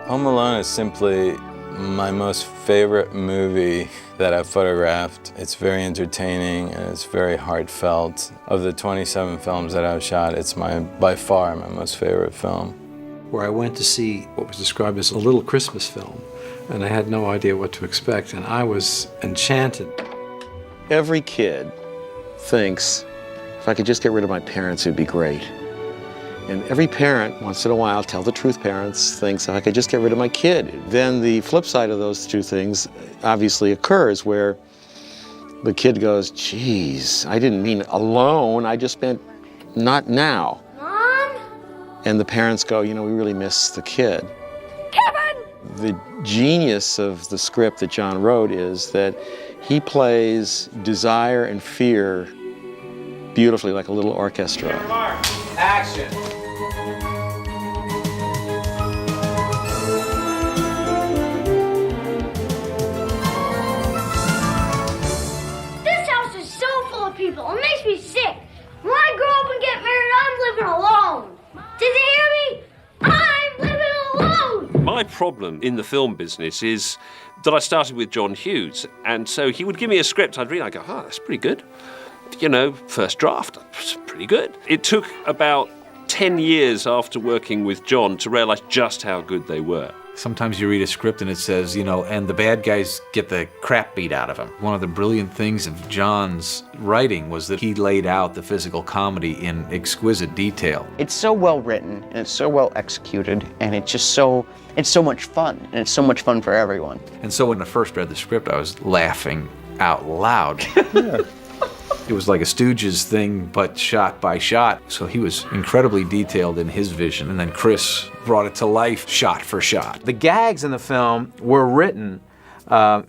Home Alone is simply my most favorite movie that I've photographed. It's very entertaining and it's very heartfelt. Of the 27 films that I've shot, it's by far my most favorite film. Where I went to see what was described as a little Christmas film, and I had no idea what to expect, and I was enchanted. Every kid thinks, if I could just get rid of my parents, it'd be great. And every parent, once in a while, tell the truth parents, thinks, if I could just get rid of my kid. Then the flip side of those two things obviously occurs, where the kid goes, geez, I didn't mean alone, I just meant not now. Mom? And the parents go, you know, we really miss the kid. Kevin! The genius of the script that John wrote is that he plays desire and fear beautifully, like a little orchestra. Action! This house is so full of people. It makes me sick. When I grow up and get married, I'm living alone. Did you hear me? I'm living alone! My problem in the film business is that I started with John Hughes, and so he would give me a script, I'd read, I'd go, oh, that's pretty good. You know, first draft, that's pretty good. It took about 10 years after working with John to realize just how good they were. Sometimes you read a script and it says, you know, and the bad guys get the crap beat out of them. One of the brilliant things of John's writing was that he laid out the physical comedy in exquisite detail. It's so well written and it's so well executed, and it's so much fun, and it's so much fun for everyone. And so when I first read the script, I was laughing out loud. Yeah. It was like a Stooges thing, but shot by shot. So he was incredibly detailed in his vision, and then Chris brought it to life shot for shot. The gags in the film were written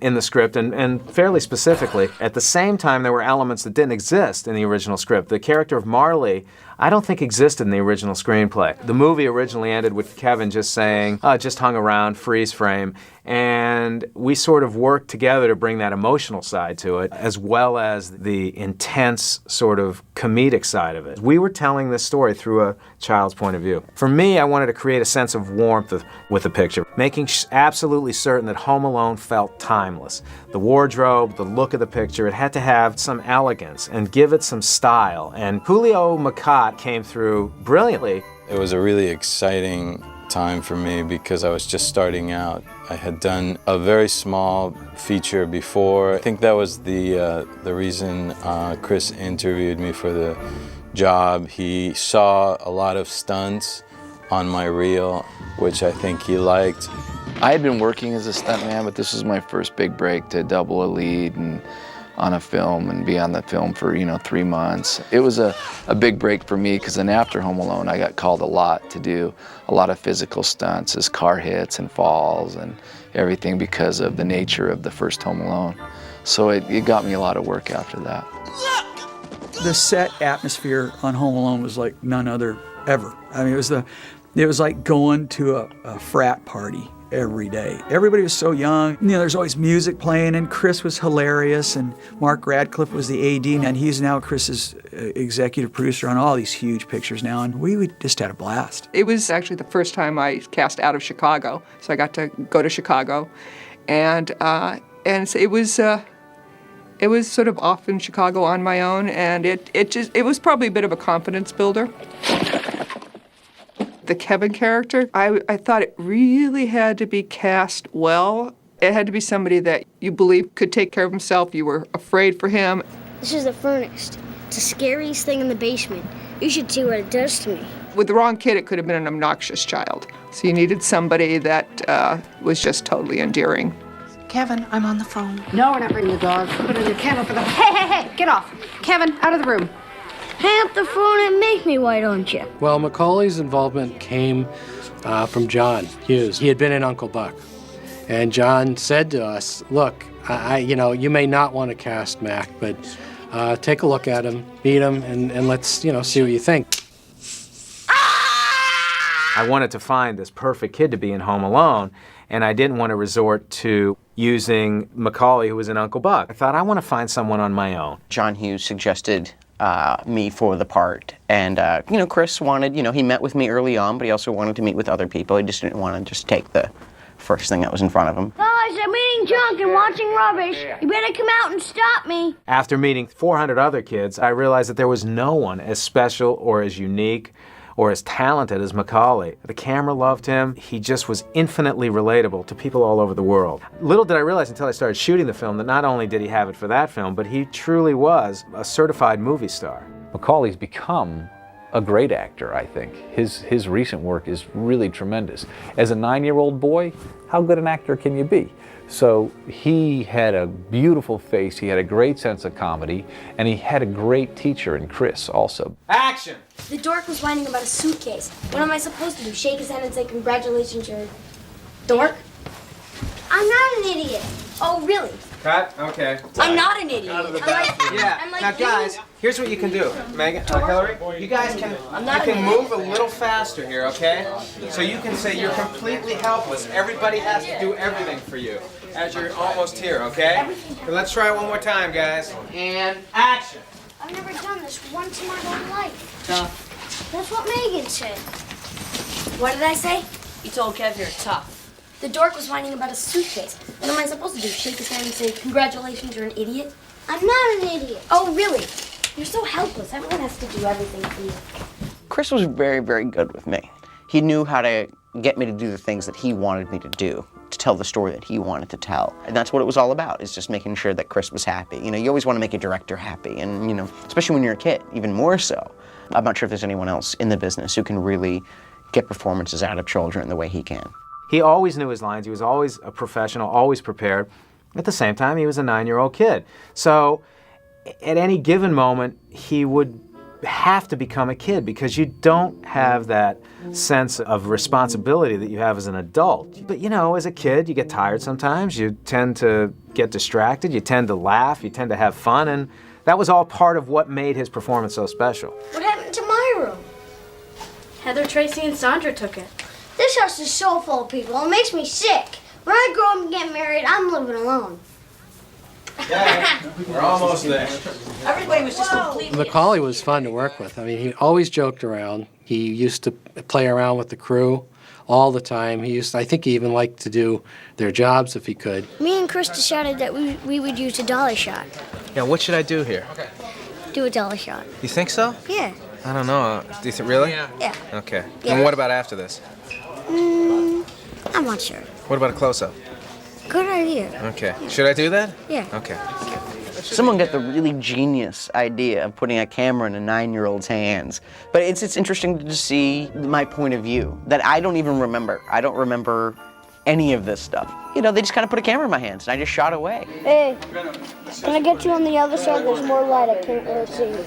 in the script, and fairly specifically. At the same time, there were elements that didn't exist in the original script. The character of Marley, I don't think existed in the original screenplay. The movie originally ended with Kevin just saying, just hung around, freeze frame, and we sort of worked together to bring that emotional side to it, as well as the intense sort of comedic side of it. We were telling this story through a child's point of view. For me, I wanted to create a sense of warmth with the picture, making absolutely certain that Home Alone felt timeless. The wardrobe, the look of the picture, it had to have some elegance and give it some style. And Julio Macat came through brilliantly. It was a really exciting time for me because I was just starting out. I had done a very small feature before. I think that was the reason Chris interviewed me for the job. He saw a lot of stunts on my reel, which I think he liked. I had been working as a stuntman, but this was my first big break to double a lead and on a film and be on the film for, 3 months. It was a big break for me, because then after Home Alone, I got called a lot to do a lot of physical stunts as car hits and falls and everything because of the nature of the first Home Alone. So it got me a lot of work after that. The set atmosphere on Home Alone was like none other ever. I mean, it was like going to a frat party every day. Everybody was so young. There's always music playing, and Chris was hilarious, and Mark Radcliffe was the AD, and he's now Chris's executive producer on all these huge pictures now, and we just had a blast. It was actually the first time I cast out of Chicago, so I got to go to Chicago, and it was sort of off in Chicago on my own, and it was probably a bit of a confidence builder. The Kevin character, I thought it really had to be cast well. It had to be somebody that you believe could take care of himself. You were afraid for him. This is the furnace. It's the scariest thing in the basement. You should see what it does to me. With the wrong kid, it could have been an obnoxious child. So you needed somebody that was just totally endearing. Kevin, I'm on the phone. No, we're not bringing the dog. Put it in the kennel for the... Hey, get off. Kevin, out of the room. Hang up the phone and make me, why don't you? Well, Macaulay's involvement came from John Hughes. He had been in Uncle Buck. And John said to us, look, you may not want to cast Mac, but take a look at him, meet him, and let's, see what you think. I wanted to find this perfect kid to be in Home Alone, and I didn't want to resort to using Macaulay, who was in Uncle Buck. I thought, I want to find someone on my own. John Hughes suggested me for the part, and Chris wanted, he met with me early on, but he also wanted to meet with other people. He just didn't want to just take the first thing that was in front of him. Guys, I'm eating junk and watching rubbish. You better come out and stop me. After meeting 400 other kids, I realized that there was no one as special or as unique or as talented as Macaulay. The camera loved him. He just was infinitely relatable to people all over the world. Little did I realize until I started shooting the film that not only did he have it for that film, but he truly was a certified movie star. Macaulay's become a great actor, I think. His recent work is really tremendous. As a 9-year-old boy, how good an actor can you be? So he had a beautiful face, he had a great sense of comedy, and he had a great teacher in Chris also. Action! The dork was whining about a suitcase. What am I supposed to do? Shake his hand and say, congratulations, you're a dork? I'm not an idiot. Oh, really? Cut? Okay. I'm not an idiot. Yeah. Now, guys, here's what you can do. Megan, Hillary, you guys can move a little faster here, okay? So you can say you're completely helpless. Everybody has to do everything for you as you're almost here, okay? So let's try it one more time, guys. And action. I've never done this once in my whole life. Tough. That's what Megan said. What did I say? You told Kev you're tough. The dork was whining about a suitcase. What am I supposed to do? Shake his hand and say, congratulations, you're an idiot? I'm not an idiot. Oh, really? You're so helpless. Everyone has to do everything for you. Chris was very, very good with me. He knew how to get me to do the things that he wanted me to do, to tell the story that he wanted to tell. And that's what it was all about, is just making sure that Chris was happy. You know, you always want to make a director happy, and, you know, especially when you're a kid, even more so. I'm not sure if there's anyone else in the business who can really get performances out of children the way he can. He always knew his lines. He was always a professional, always prepared. At the same time, he was a 9-year-old kid. So at any given moment, he would have to become a kid because you don't have that sense of responsibility that you have as an adult. But, you know, as a kid, you get tired sometimes. You tend to get distracted. You tend to laugh. You tend to have fun. And that was all part of what made his performance so special. What happened to my room? Heather, Tracy, and Sandra took it. This house is so full of people. It makes me sick. When I grow up and get married, I'm living alone. Yeah, we're almost there. Everybody was just completely... Macaulay was fun to work with. I mean, he always joked around. He used to play around with the crew all the time. I think he even liked to do their jobs if he could. Me and Chris decided that we would use a dolly shot. Yeah, what should I do here? Do a dolly shot. You think so? Yeah. I don't know. Do you think really? Yeah. Okay. Yeah. And what about after this? I'm not sure. What about a close-up? Good idea. Okay. Should I do that? Yeah. Okay. Someone got the really genius idea of putting a camera in a 9-year-old's hands. But it's interesting to just see my point of view that I don't even remember. I don't remember any of this stuff. You know, they just kind of put a camera in my hands and I just shot away. Hey, can I get you on the other side? There's more light. I can't really see you.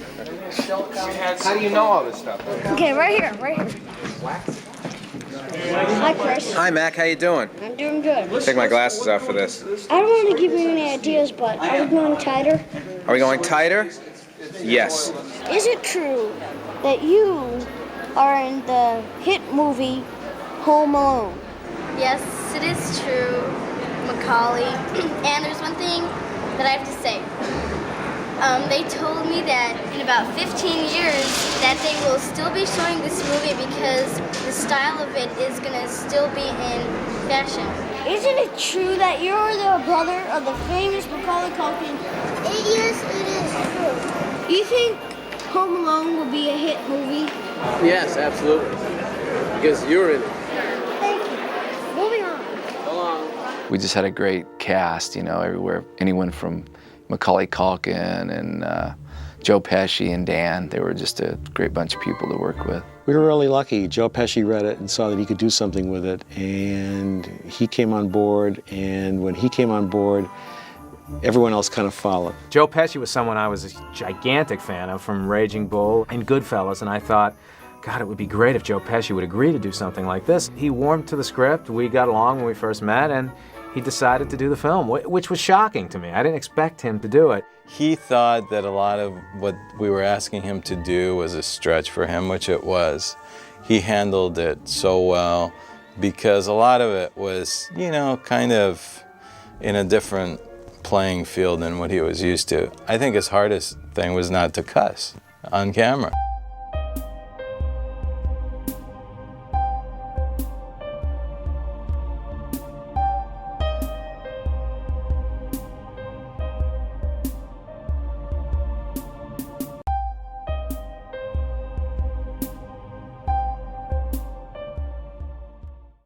How do you know all this stuff? Okay, right here, right here. Hi, Chris. Hi, Mac. How you doing? I'm doing good. Take my glasses off for this. I don't want to give you any ideas, but are we going tighter? Are we going tighter? Yes. Is it true that you are in the hit movie Home Alone? Yes, it is true, Macaulay. And there's one thing that I have to say. They told me that in about 15 years that they will still be showing this movie because the style of it is going to still be in fashion. Isn't it true that you're the brother of the famous Macaulay Culkin? Yes, it is true. Do you think Home Alone will be a hit movie? Yes, absolutely. Because you're in it. Thank you. Moving on. We just had a great cast, you know, everywhere. Anyone from Macaulay Culkin and Joe Pesci and Dan. They were just a great bunch of people to work with. We were really lucky. Joe Pesci read it and saw that he could do something with it, and he came on board, and when he came on board, everyone else kind of followed. Joe Pesci was someone I was a gigantic fan of from Raging Bull and Goodfellas, and I thought, God, it would be great if Joe Pesci would agree to do something like this. He warmed to the script. We got along when we first met, and he decided to do the film, which was shocking to me. I didn't expect him to do it. He thought that a lot of what we were asking him to do was a stretch for him, which it was. He handled it so well because a lot of it was, you know, kind of in a different playing field than what he was used to. I think his hardest thing was not to cuss on camera.